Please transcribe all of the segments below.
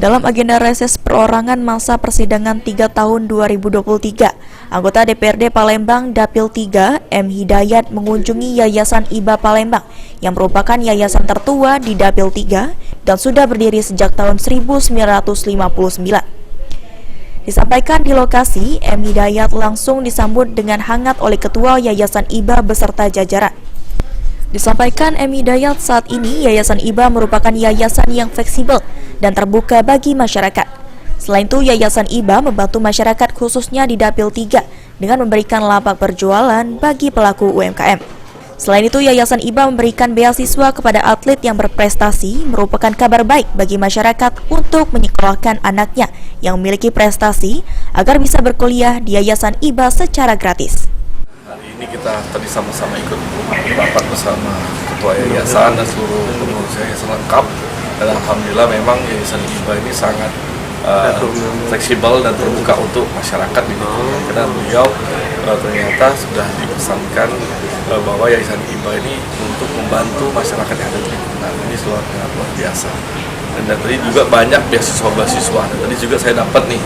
Dalam agenda reses perorangan masa persidangan 3 tahun 2023, anggota DPRD Palembang Dapil 3, M. Hidayat mengunjungi Yayasan IBA Palembang yang merupakan yayasan tertua di Dapil 3 dan sudah berdiri sejak tahun 1959. Disampaikan di lokasi, M. Hidayat langsung disambut dengan hangat oleh Ketua Yayasan IBA beserta jajaran. Disampaikan M. Hidayat, saat ini Yayasan IBA merupakan yayasan yang fleksibel dan terbuka bagi masyarakat. Selain itu, Yayasan IBA membantu masyarakat khususnya di Dapil 3 dengan memberikan lapak berjualan bagi pelaku UMKM. Selain itu, Yayasan IBA memberikan beasiswa kepada atlet yang berprestasi, merupakan kabar baik bagi masyarakat untuk menyekolahkan anaknya yang memiliki prestasi agar bisa berkuliah di Yayasan IBA secara gratis. Hari ini kita tadi sama-sama ikut rapat bersama Ketua Yayasan dan seluruh pengurus yayasan lengkap. Dan alhamdulillah memang Yayasan IBA ini sangat fleksibel dan terbuka untuk masyarakat di lingkungan. Karena beliau ternyata sudah dipesankan bahwa Yayasan IBA ini untuk membantu masyarakat yang ada di lingkungan. Ini luar biasa. Dan tadi juga banyak beasiswa. Dan tadi juga saya dapat nih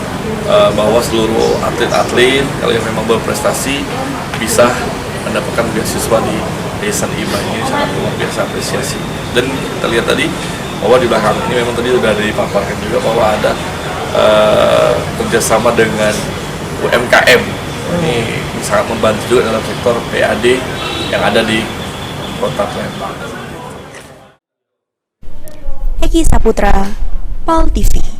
bahwa seluruh atlet-atlet kalau yang memang berprestasi bisa mendapatkan beasiswa di Yayasan IBA. Ini sangat luar biasa apresiasi. Dan kita lihat tadi bahwa di belakang ini memang tadi sudah dipaparkan juga bahwa ada kerjasama dengan UMKM. Ini sangat membantu juga dalam sektor PAD yang ada di Kota Palembang. Eki Saputra, PAL TV.